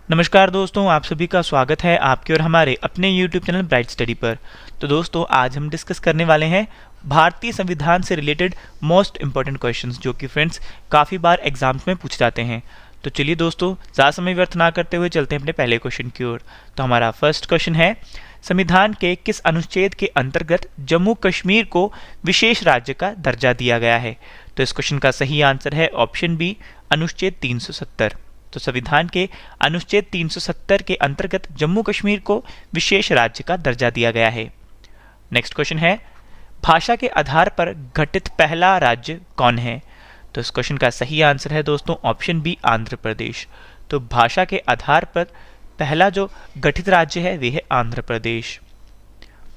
नमस्कार दोस्तों, आप सभी का स्वागत है आपके और हमारे अपने YouTube चैनल ब्राइट स्टडी पर। तो दोस्तों, आज हम डिस्कस करने वाले हैं भारतीय संविधान से रिलेटेड मोस्ट इंपॉर्टेंट क्वेश्चंस, जो कि फ्रेंड्स काफ़ी बार एग्जाम्स में पूछे जाते हैं। तो चलिए दोस्तों, ज़्यादा समय व्यर्थ ना करते हुए चलते हैं अपने पहले क्वेश्चन की ओर। तो हमारा फर्स्ट क्वेश्चन है, संविधान के किस अनुच्छेद के अंतर्गत जम्मू कश्मीर को विशेष राज्य का दर्जा दिया गया है? तो इस क्वेश्चन का सही आंसर है ऑप्शन बी, अनुच्छेद 370। तो संविधान के अनुच्छेद 370 के अंतर्गत जम्मू कश्मीर को विशेष राज्य का दर्जा दिया गया है। नेक्स्ट क्वेश्चन है, भाषा के आधार पर गठित पहला राज्य कौन है? तो इस क्वेश्चन का सही आंसर है दोस्तों ऑप्शन बी, आंध्र प्रदेश। तो भाषा के आधार पर पहला जो गठित राज्य है वे है आंध्र प्रदेश।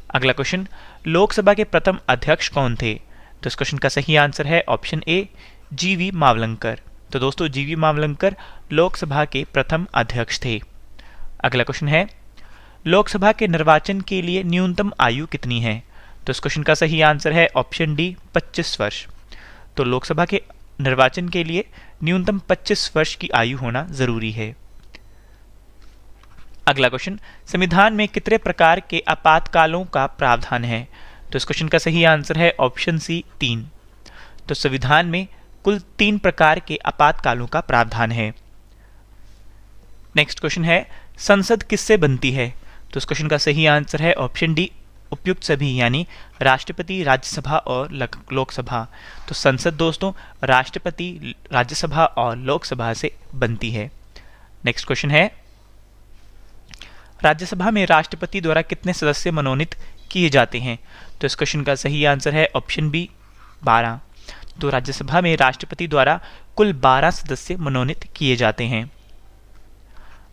अगला क्वेश्चन, लोकसभा के प्रथम अध्यक्ष कौन थे? तो इस क्वेश्चन का सही आंसर है ऑप्शन ए, जीवी मावलंकर। तो दोस्तों, जीवी मावलंकर लोकसभा के प्रथम अध्यक्ष थे। अगला क्वेश्चन है, लोकसभा के निर्वाचन के लिए न्यूनतम आयु कितनी है? तो इस क्वेश्चन का सही आंसर है ऑप्शन डी, 25 वर्ष। तो लोकसभा के निर्वाचन के लिए न्यूनतम 25 वर्ष की आयु होना जरूरी है। अगला क्वेश्चन, संविधान में कितने प्रकार के आपातकालों का प्रावधान है? तो इस क्वेश्चन का सही आंसर है ऑप्शन सी, 3। तो संविधान में कुल 3 प्रकार के आपातकालों का प्रावधान है। नेक्स्ट क्वेश्चन है, संसद किससे बनती है? तो इस क्वेश्चन का सही आंसर है ऑप्शन डी, उपयुक्त सभी, यानी राष्ट्रपति, राज्यसभा और लोकसभा। तो संसद दोस्तों राष्ट्रपति, राज्यसभा और लोकसभा से बनती है। नेक्स्ट क्वेश्चन है, राज्यसभा में राष्ट्रपति द्वारा कितने सदस्य मनोनीत किए जाते हैं? तो इस क्वेश्चन का सही आंसर है ऑप्शन बी, 12। तो राज्यसभा में राष्ट्रपति द्वारा कुल 12 सदस्य मनोनीत किए जाते हैं।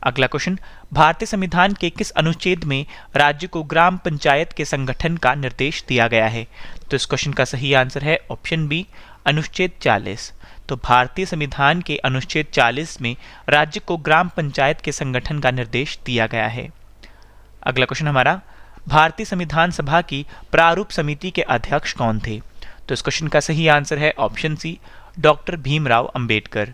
अगला क्वेश्चन, भारतीय संविधान के किस अनुच्छेद में राज्य को ग्राम पंचायत के संगठन का निर्देश दिया गया है? तो इस क्वेश्चन का सही आंसर है ऑप्शन बी, अनुच्छेद 40। तो भारतीय संविधान के अनुच्छेद 40 में राज्य को ग्राम पंचायत के संगठन का निर्देश दिया गया है। अगला क्वेश्चन हमारा, भारतीय संविधान सभा की प्रारूप समिति के अध्यक्ष कौन थे? तो इस क्वेश्चन का सही आंसर है option C, doctor Bhimrao Ambedkar.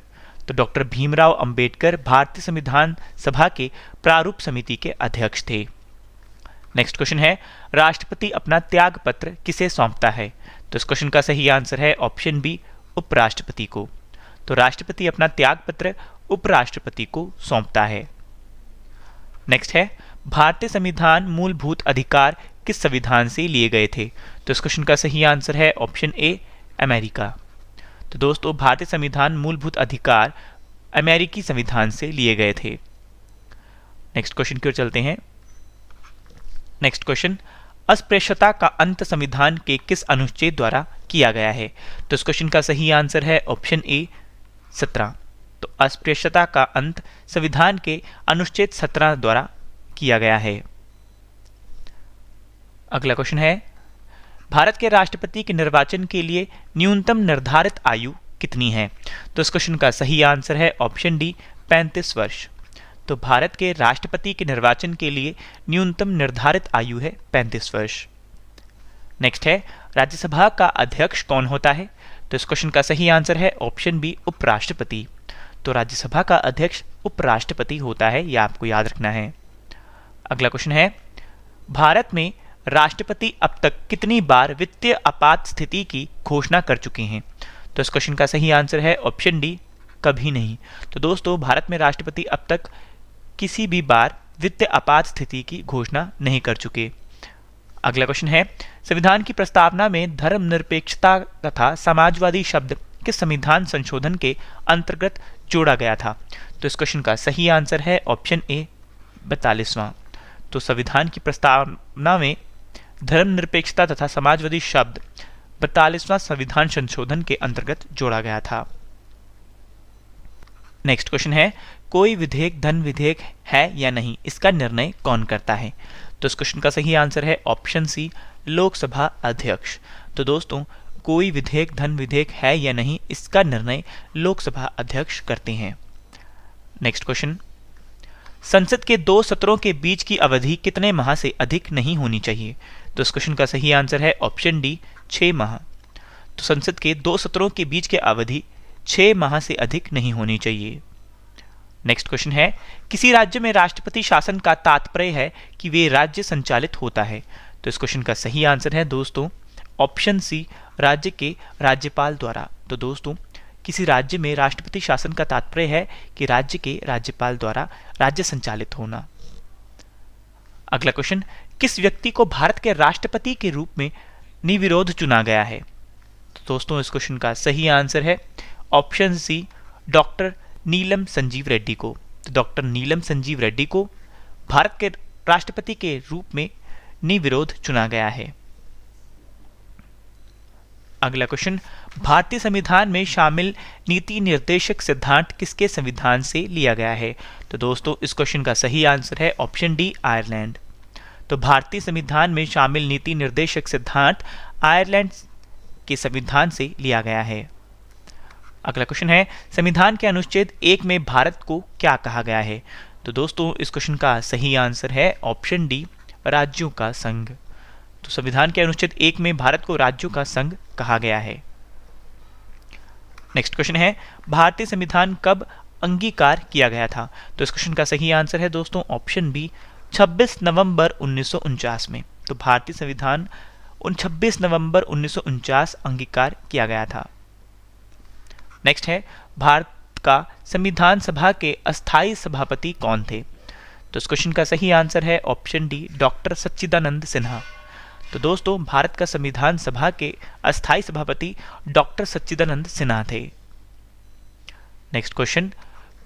तो डॉक्टर भीमराव अंबेडकर भारतीय संविधान सभा के प्रारूप समिति के अध्यक्ष थे। नेक्स्ट क्वेश्चन है, राष्ट्रपति अपना त्याग पत्र किसे सौंपता है? तो इस क्वेश्चन का सही आंसर है ऑप्शन बी, उपराष्ट्रपति को। तो राष्ट्रपति अपना त्याग पत्र उपराष्ट्रपति को सौंपता है। नेक्स्ट है, भारतीय संविधान मूलभूत अधिकार किस संविधान से लिए गए थे? तो इस क्वेश्चन का सही आंसर है ऑप्शन ए, अमेरिका। तो दोस्तों, भारतीय संविधान मूलभूत अधिकार अमेरिकी संविधान से लिए गए थे। नेक्स्ट क्वेश्चन की ओर चलते हैं। नेक्स्ट क्वेश्चन, अस्पृश्यता का अंत संविधान के किस अनुच्छेद द्वारा किया गया है? तो इस क्वेश्चन का सही आंसर है ऑप्शन ए, 17। तो अस्पृश्यता का अंत संविधान के अनुच्छेद 17 द्वारा किया गया है। अगला क्वेश्चन है, भारत के राष्ट्रपति के निर्वाचन के लिए न्यूनतम निर्धारित आयु कितनी है? तो इस क्वेश्चन का सही आंसर है ऑप्शन डी, 35 वर्ष। तो भारत के राष्ट्रपति के निर्वाचन के लिए न्यूनतम निर्धारित आयु है 35 वर्ष। नेक्स्ट है, राज्यसभा का अध्यक्ष कौन होता है? तो इस क्वेश्चन का सही आंसर है ऑप्शन बी, उपराष्ट्रपति। तो राज्यसभा का अध्यक्ष उपराष्ट्रपति होता है, यह आपको याद रखना है। अगला क्वेश्चन है, भारत में राष्ट्रपति अब तक कितनी बार वित्तीय आपात स्थिति की घोषणा कर चुके हैं? तो इस क्वेश्चन का सही आंसर है ऑप्शन डी, कभी नहीं। तो दोस्तों, भारत में राष्ट्रपति अब तक किसी भी बार वित्तीय आपात स्थिति की घोषणा नहीं कर चुके। अगला क्वेश्चन है, संविधान की प्रस्तावना में धर्मनिरपेक्षता तथा समाजवादी शब्द किस संविधान संशोधन के अंतर्गत जोड़ा गया था? तो इस क्वेश्चन का सही आंसर है ऑप्शन ए, 42वां। तो संविधान की प्रस्तावना में धर्मनिरपेक्षता तथा समाजवादी शब्द 42वां संविधान संशोधन के अंतर्गत जोड़ा गया था। नेक्स्ट क्वेश्चन है, कोई विधेयक धन विधेयक है या नहीं, इसका निर्णय कौन करता है? तो इस क्वेश्चन का सही आंसर है ऑप्शन सी, लोकसभा अध्यक्ष। तो दोस्तों, कोई विधेयक धन विधेयक है या नहीं, इसका निर्णय लोकसभा अध्यक्ष करते हैं। नेक्स्ट क्वेश्चन, संसद के 2 सत्रों के बीच की अवधि कितने माह से अधिक नहीं होनी चाहिए? तो इस क्वेश्चन का सही आंसर है ऑप्शन डी, 6 माह। तो संसद के 2 सत्रों के बीच की अवधि 6 माह से अधिक नहीं होनी चाहिए। नेक्स्ट क्वेश्चन है, किसी राज्य में राष्ट्रपति शासन का तात्पर्य है कि वे राज्य संचालित होता है। तो इस क्वेश्चन का सही आंसर है दोस्तों ऑप्शन सी, राज्य के राज्यपाल द्वारा। तो दोस्तों किसी राज्य में राष्ट्रपति शासन का तात्पर्य है कि राज्य के राज्यपाल द्वारा राज्य संचालित होना। अगला क्वेश्चन, किस व्यक्ति को भारत के राष्ट्रपति के रूप में निर्विरोध चुना गया है। तो दोस्तों इस क्वेश्चन का सही आंसर है ऑप्शन सी, डॉक्टर नीलम संजीव रेड्डी को। तो डॉक्टर नीलम संजीव रेड्डी को भारत के राष्ट्रपति के रूप में निर्विरोध चुना गया है। अगला क्वेश्चन, भारतीय संविधान में शामिल नीति निर्देशक सिद्धांत किसके संविधान से लिया गया है। तो दोस्तों इस क्वेश्चन का सही आंसर है ऑप्शन डी, आयरलैंड। तो भारतीय संविधान में शामिल नीति निर्देशक सिद्धांत आयरलैंड के संविधान से लिया गया है। अगला क्वेश्चन है, संविधान के अनुच्छेद 1 में भारत को क्या कहा गया है। तो दोस्तों इस क्वेश्चन का सही आंसर है ऑप्शन डी, राज्यों का संघ। तो संविधान के अनुच्छेद 1 में भारत को राज्यों का संघ कहा गया है। नेक्स्ट क्वेश्चन है, भारतीय संविधान कब अंगीकार किया गया था। तो इस क्वेश्चन का सही आंसर है दोस्तों ऑप्शन बी, 26 नवंबर 1949 में। तो भारतीय संविधान 26 नवंबर 1949 अंगीकार किया गया था। नेक्स्ट है, भारत का संविधान सभा के अस्थायी सभापति कौन थे। तो इस क्वेश्चन का सही आंसर है ऑप्शन डी, डॉक्टर सच्चिदानंद सिन्हा। तो दोस्तों भारत का संविधान सभा के अस्थायी सभापति डॉक्टर सच्चिदानंद सिन्हा थे। नेक्स्ट क्वेश्चन,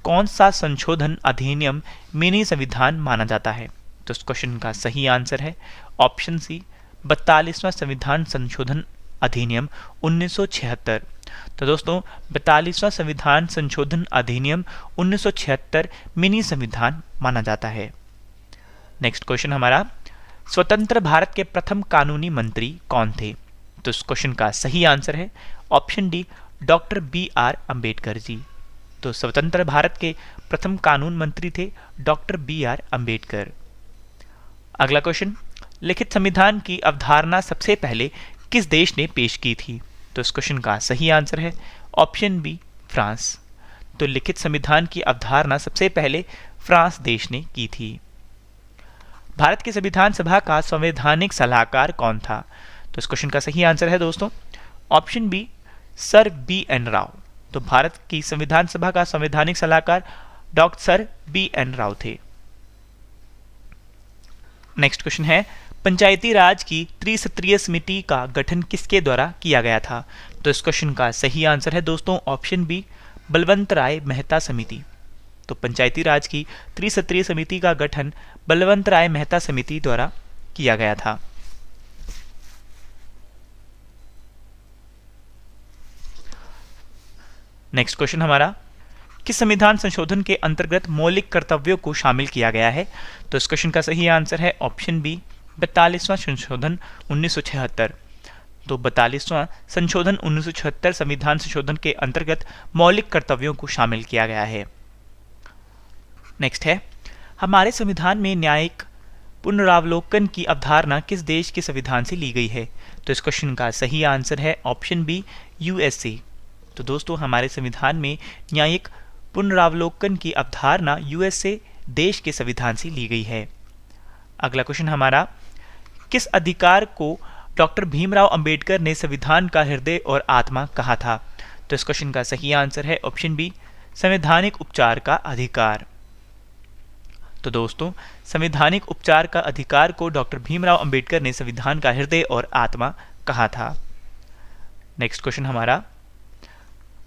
कौन सा संशोधन अधिनियम मिनी संविधान माना जाता है। तो इस क्वेश्चन का सही आंसर है ऑप्शन सी, 42वां संविधान संशोधन अधिनियम 1976। तो दोस्तों 42वां संविधान संशोधन अधिनियम 1976 मिनी संविधान माना जाता है। नेक्स्ट क्वेश्चन हमारा, स्वतंत्र भारत के प्रथम कानूनी मंत्री कौन थे। तो इस क्वेश्चन का सही आंसर है option D, doctor BR Ambedkar ji. तो स्वतंत्र भारत के प्रथम कानून मंत्री थे डॉक्टर BR अम्बेडकर। अगला क्वेश्चन, लिखित संविधान की अवधारणा सबसे पहले किस देश ने पेश की थी। तो इस क्वेश्चन का सही आंसर है ऑप्शन बी, फ्रांस। तो लिखित संविधान की अवधारणा सबसे पहले फ्रांस देश ने की थी। भारत की संविधान सभा का संवैधानिक सलाहकार कौन था। तो इस क्वेश्चन का सही आंसर है दोस्तों option B, sir BN Rao. तो भारत की संविधान सभा का संवैधानिक सलाहकार डॉक्टर सर BN राव थे। नेक्स्ट क्वेश्चन है, पंचायती राज की त्रिसत्रीय समिति का गठन किसके द्वारा किया गया था। तो इस क्वेश्चन का सही आंसर है दोस्तों ऑप्शन बी, बलवंत राय मेहता समिति। तो पंचायती राज की त्रिसत्रीय समिति का गठन बलवंत राय मेहता समिति द्वारा किया गया था। नेक्स्ट क्वेश्चन हमारा, किस संविधान संशोधन के अंतर्गत मौलिक कर्तव्यों को शामिल किया गया है। तो इस क्वेश्चन का सही आंसर है ऑप्शन बी, 42वां संशोधन 1976। तो 42वां संशोधन 1976 संविधान संशोधन के अंतर्गत मौलिक कर्तव्यों को शामिल किया गया है। नेक्स्ट है, हमारे संविधान में न्यायिक पुनरावलोकन की अवधारणा किस देश के संविधान से ली गई है। तो इस क्वेश्चन का सही आंसर है ऑप्शन बी, USA। तो दोस्तों हमारे संविधान में न्यायिक पुनरावलोकन की अवधारणा USA देश के संविधान से ली गई है। अगला क्वेश्चन हमारा, किस अधिकार को डॉक्टर भीमराव अंबेडकर ने संविधान का हृदय और आत्मा कहा था। तो इस क्वेश्चन का सही आंसर है ऑप्शन बी, संवैधानिक उपचार का अधिकार। तो दोस्तों संवैधानिक उपचार का अधिकार को डॉक्टर भीमराव अंबेडकर ने संविधान का हृदय और आत्मा कहा था। नेक्स्ट क्वेश्चन हमारा,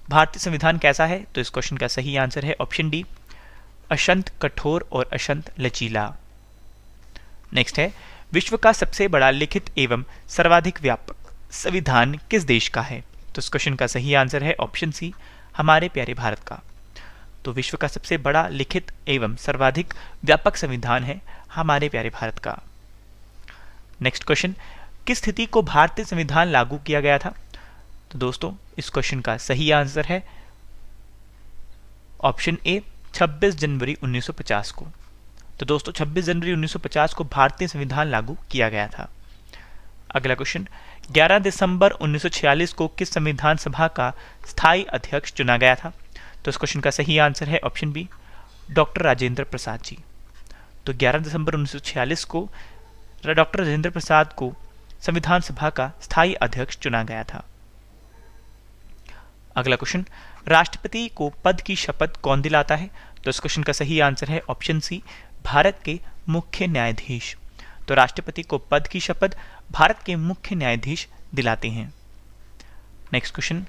भारतीय संविधान कैसा है। तो इस क्वेश्चन का सही आंसर है ऑप्शन डी, अत्यंत कठोर और अत्यंत लचीला। नेक्स्ट है, विश्व का सबसे बड़ा लिखित एवं सर्वाधिक व्यापक संविधान किस देश का है। तो इस क्वेश्चन का सही आंसर है ऑप्शन सी, हमारे प्यारे भारत का। तो विश्व का सबसे बड़ा लिखित एवं सर्वाधिक व्यापक संविधान है हमारे प्यारे भारत का। नेक्स्ट क्वेश्चन, किस स्थिति को भारतीय संविधान लागू किया गया था। तो दोस्तों इस क्वेश्चन का सही आंसर है ऑप्शन ए, 26 जनवरी 1950 को। तो दोस्तों 26 जनवरी 1950 को भारतीय संविधान लागू किया गया था। अगला क्वेश्चन, 11 दिसंबर 1946 को किस संविधान सभा का स्थायी अध्यक्ष चुना गया था। तो इस क्वेश्चन का सही आंसर है option B, doctor Rajendra Prasad ji. तो 11 दिसंबर 1946 को डॉक्टर राजेंद्र प्रसाद को संविधान सभा का स्थायी अध्यक्ष चुना गया था। अगला क्वेश्चन, राष्ट्रपति को पद की शपथ कौन दिलाता है? तो इस क्वेश्चन का सही आंसर है ऑप्शन सी, भारत के मुख्य न्यायाधीश। तो राष्ट्रपति को पद की शपथ भारत के मुख्य न्यायाधीश दिलाते हैं। नेक्स्ट क्वेश्चन,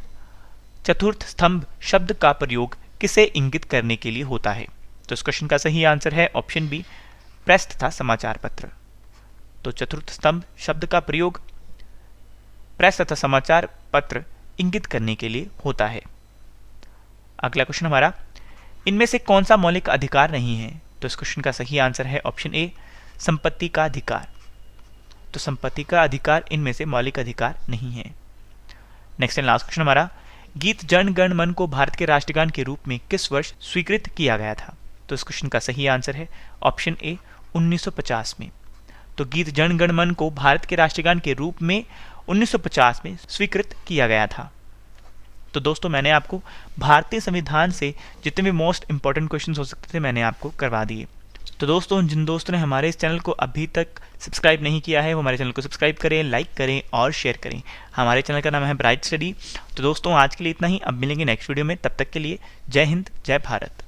चतुर्थ स्तंभ शब्द का प्रयोग किसे इंगित करने के लिए होता है? तो इस क्वेश्चन का सही आंसर है ऑप्शन बी, प्रेस तथा समाचार पत्र। तो चतुर्थ स्तंभ शब्द का प्रयोग प्रेस तथा समाचार पत्र इंगित करने के लिए होता है। अगला क्वेश्चन हमारा, इनमें से कौन सा मौलिक अधिकार नहीं है? तो इस क्वेश्चन का सही आंसर है ऑप्शन ए, संपत्ति का अधिकार। तो संपत्ति का अधिकार इनमें से मौलिक अधिकार नहीं है। नेक्स्ट एंड लास्ट क्वेश्चन हमारा, गीत जन गण मन को भारत के राष्ट्रगान के रूप में किस वर्ष स्वीकृत किया गया था? तो इस क्वेश्चन का सही आंसर है ऑप्शन ए, 1950 में। तो गीत जन गण मन को भारत के राष्ट्रगान के रूप में 1950 में स्वीकृत किया गया था। तो दोस्तों, मैंने आपको भारतीय संविधान से जितने भी मोस्ट इंपॉर्टेंट क्वेश्चंस हो सकते थे मैंने आपको करवा दिए। तो दोस्तों, जिन दोस्तों ने हमारे इस चैनल को अभी तक सब्सक्राइब नहीं किया है वो हमारे चैनल को सब्सक्राइब करें, लाइक करें और शेयर करें। हमारे चैनल का नाम है ब्राइट स्टडी। तो दोस्तों, आज के लिए इतना ही। अब मिलेंगे नेक्स्ट वीडियो में, तब तक के लिए जय हिंद, जय भारत।